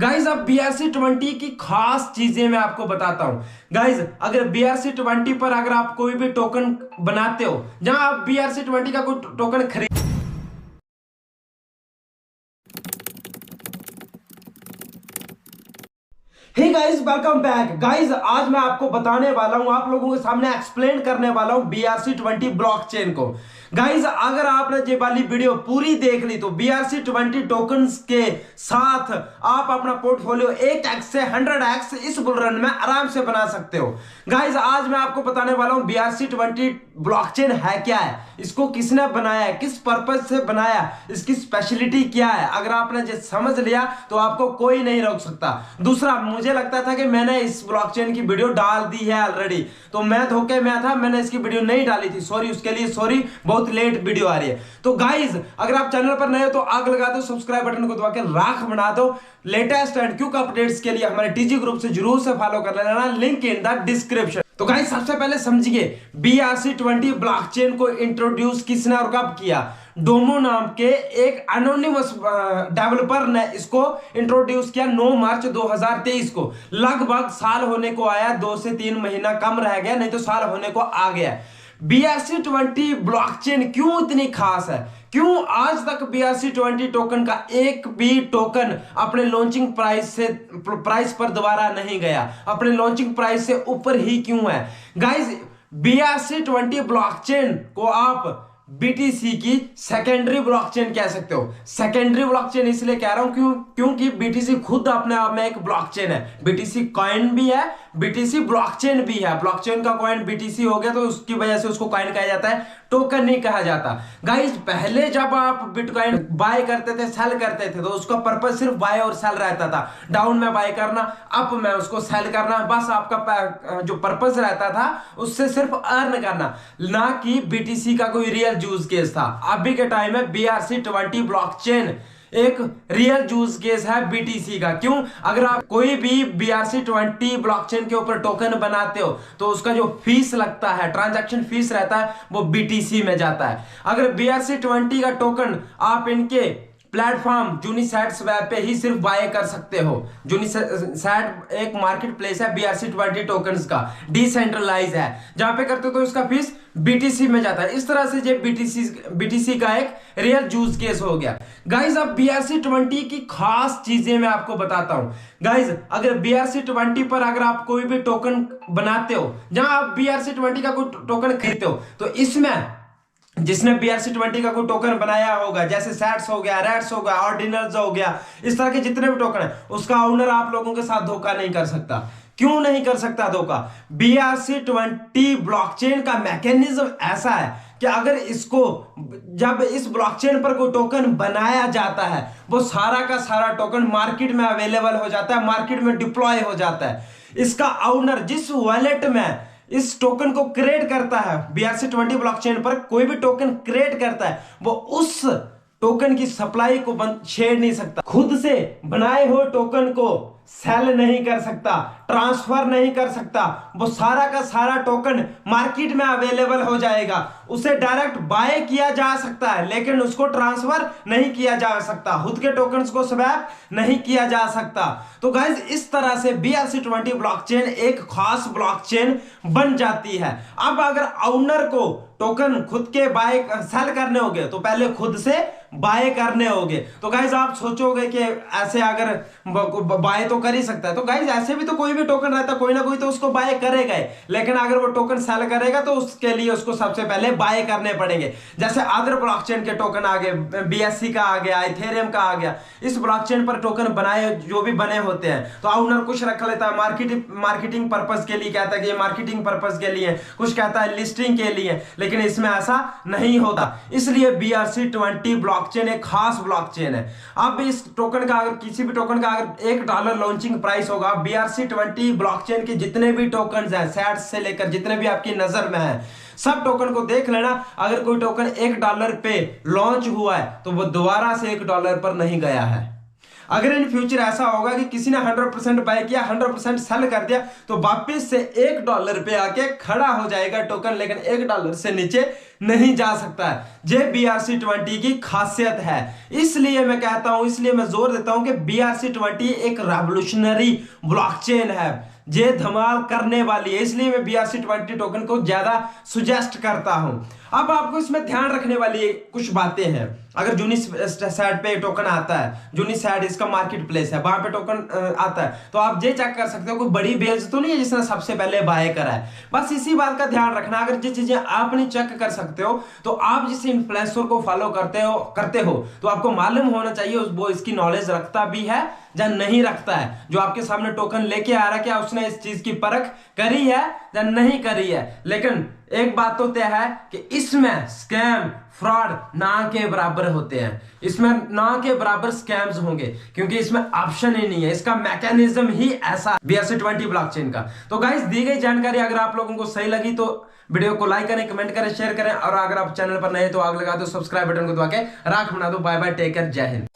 Guys अब BRC-20 की खास चीजें मैं आपको बताता हूं। गाइज अगर BRC-20 पर अगर आप कोई भी टोकन बनाते हो, जहां आप BRC-20 का कोई टोकन खरीद hey guys welcome back. Guys आज मैं आपको बताने वाला हूं, आप लोगों के सामने एक्सप्लेन करने वाला हूं BRC-20 ब्लॉकचेन को। गाइस अगर आपने ये वाली वीडियो पूरी देख ली तो BRC-20 टोकन्स के साथ आप अपना पोर्टफोलियो 8x से 100x इस बुल रन में आराम से बना सकते हो। गाइस आज मैं आपको बताने वाला हूं BRC-20 ब्लॉकचेन है क्या है, इसको किसने बनाया है, किस पर्पज से बनाया, इसकी स्पेशलिटी क्या है। अगर आपने ये समझ लिया तो आपको कोई नहीं रोक सकता। दूसरा, मुझे लगता था कि मैंने इस ब्लॉकचेन की वीडियो डाल दी है ऑलरेडी, तो मैं धोखे में था, मैंने इसकी वीडियो नहीं डाली थी। सॉरी, उसके लिए सॉरी, बहुत लेट वीडियो आ रही है। तो गाइज अगर आप चैनल पर नए हो तो आग लगा दो, सब्सक्राइब बटन को दबा के राख बना दो। लेटेस्ट एंड क्विक अपडेट्स के लिए हमारे टीजी ग्रुप से जरूर से फॉलो कर लेना, लिंक इन द डिस्क्रिप्शन। तो गाइस सबसे पहले समझिए BRC-20 ब्लॉकचेन को इंट्रोड्यूस किसने और कब किया। डोमो नाम के एक एनोनिमस डेवलपर ने इसको इंट्रोड्यूस किया 9 मार्च 2023 को। लगभग साल होने को आया, 2 से 3 महीना कम रह गया, नहीं तो साल होने को आ गया। BRC-20 ब्लॉकचेन क्यों इतनी खास है, क्यों आज तक BRC-20 टोकन का एक भी टोकन अपने लॉन्चिंग प्राइस पर दोबारा नहीं गया, अपने लॉन्चिंग प्राइस से ऊपर ही क्यों है। गाइस BRC-20 ब्लॉकचेन को आप BTC की सेकेंडरी ब्लॉकचेन कह सकते हो। सेकेंडरी ब्लॉकचेन इसलिए कह रहा हूं क्योंकि BTC खुद अपने आप में एक ब्लॉकचेन है। BTC कॉइन भी है, BTC ब्लॉकचेन भी है। ब्लॉकचेन का कॉइन BTC हो गया तो उसकी वजह से उसको कॉइन कहा जाता है, टोकन नहीं कहा जाता। गाइस पहले जब आप बिटकॉइन बाय करते थे, सेल करते थे, तो उसका पर्पस सिर्फ बाय और सेल रहता था। डाउन में बाय करना, अप में उसको सेल करना, बस आपका जो पर्पस रहता था उससे सिर्फ अर्न करना, ना कि BTC का कोई रियल यूज केस था। अभी के टाइम में BRC-20 ब्लॉकचेन एक रियल यूज केस है BTC का। क्यों? अगर आप कोई भी BRC-20 ब्लॉकचेन के ऊपर टोकन बनाते हो तो उसका जो फीस लगता है, ट्रांजैक्शन फीस रहता है, वो BTC में जाता है। अगर BRC-20 का टोकन आप इनके प्लेटफॉर्म यूनिसैट स्वैप पे ही सिर्फ बाय कर सकते हो। यूनिसैट एक मार्केट प्लेस है BRC-20 टोकन्स का, डिसेंट्रलाइज है, जहां पे करते हो तो इसका फीस BTC में जाता है। इस तरह से ये BTC का एक रियल यूज केस हो गया। गाइज अब BRC-20 की खास चीजें मैं आपको बताता हूं। गाइज अगर BRC-20 पर अगर आप कोई भी टोकन बनाते हो, जहां आप BRC-20 का कोई टोकन खरीदते हो, तो इसमें जिसने BRC-20 का कोई टोकन बनाया होगा, जैसे सैट्स हो गया, रेट्स हो गया, ऑर्डिनल्स हो गया, इस तरह के जितने भी टोकन है, उसका ओनर आप लोगों के साथ धोखा नहीं कर सकता। क्यों नहीं कर सकता धोखा? BRC-20 ब्लॉकचेन का मैकेनिज्म ऐसा है कि अगर इसको जब इस ब्लॉकचेन पर कोई टोकन बनाया जाता है, वो सारा का सारा टोकन मार्केट में अवेलेबल हो जाता है, मार्केट में डिप्लॉय हो जाता है। इसका ओनर जिस वॉलेट में इस टोकन को क्रिएट करता है, BRC-20 ब्लॉकचेन पर कोई भी टोकन क्रिएट करता है, वो उस टोकन की सप्लाई को छेड़ नहीं सकता, खुद से बनाए हुए टोकन को सेल नहीं कर सकता, ट्रांसफर नहीं कर सकता। वो सारा का सारा टोकन मार्केट में अवेलेबल हो जाएगा, उसे डायरेक्ट बाय किया जा सकता है, लेकिन उसको ट्रांसफर नहीं किया जा सकता, खुद के टोकन्स को स्वैप नहीं किया जा सकता। तो गाइस इस तरह से BRC-20 ब्लॉकचेन एक खास ब्लॉकचेन बन जाती है। अब अगर ओनर को टोकन खुद के बाय सेल करने होंगे तो पहले खुद से बाय करने होंगे। तो गाइज आप सोचोगे कि ऐसे अगर बाय तो कर ही सकता है, तो गाइज ऐसे भी तो कोई भी टोकन रहता है, कोई ना कोई तो उसको बाय करेगा ही, लेकिन अगर वो टोकन सेल करेगा तो उसके लिए उसको सबसे पहले बाय करने पड़ेंगे। जैसे अदर ब्लॉकचेन के टोकन आ गए, BSC का आ गया, इथेरियम का आ गया। इस ब्लॉकचेन पर टोकन बनाए जो भी बने होते हैं, तो ओनर कुछ रख लेता है मार्केटिंग पर्पस के लिए, कहता है कि ये मार्केटिंग पर्पस के लिए, कुछ कहता है लिस्टिंग के लिए, लेकिन इसमें ऐसा नहीं होता। इसलिए BRC-20 ब्लॉकचेन एक खास ब्लॉकचेन है। अब इस टोकन का अगर किसी भी टोकन का अगर $1 लॉन्चिंग प्राइस होगा, BRC-20 ब्लॉकचेन के जितने भी टोकन हैं, सैट्स से लेकर जितने भी आपकी नजर में है, सब टोकन को देख लेना। अगर कोई टोकन $1 पे लॉन्च हुआ है तो वो दोबारा से $1 पर नहीं गया है। अगर इन फ्यूचर ऐसा होगा कि किसी ने 100% बाय किया, 100% सेल कर दिया, तो वापस से $1 पे आके खड़ा हो जाएगा टोकन, लेकिन $1 से नीचे नहीं जा सकता है। ये BRC20 की खासियत है। इसलिए मैं कहता हूं, इसलिए मैं जोर देता हूं कि BRC20 एक रेवोल्यूशनरी ब्लॉकचेन है, ये धमाल करने वाली है। इसलिए मैं BRC20 टोकन को ज्यादा सुजेस्ट करता हूं। अब आपको इसमें ध्यान रखने वाली कुछ बातें हैं। अगर यूनिसैट पे टोकन आता है, यूनिसैट इसका मार्केट प्लेस है, वहां पे टोकन आता है, तो आप ये चेक कर सकते हो कोई बड़ी बेल्स तो नहीं है जिसने सबसे पहले बाय करा है। बस इसी बात का ध्यान रखना। अगर ये चीजें आप नहीं चेक कर सकते हो, तो आप जिस इन्फ्लुएंसर को फॉलो करते हो तो आपको मालूम होना चाहिए वो इसकी नॉलेज रखता भी है या नहीं रखता है। जो आपके सामने टोकन लेके आ रहा है, क्या उसने इस चीज की परख करी है या नहीं करी है। लेकिन एक बात तो तय है कि इसमें स्कैम फ्रॉड ना के बराबर होते हैं, इसमें ना के बराबर स्कैम्स होंगे, क्योंकि इसमें ऑप्शन ही नहीं है, इसका मैकेनिज्म ही ऐसा BRC20 ब्लॉकचेन का। तो गाइस, दी गई जानकारी अगर आप लोगों को सही लगी तो वीडियो को लाइक करें, कमेंट करें, शेयर करें, और अगर आप चैनल पर नए तो आग लगा दो सब्सक्राइब बटन को दबा के राख बना दो। बाय बाय, टेक केयर, जय हिंद।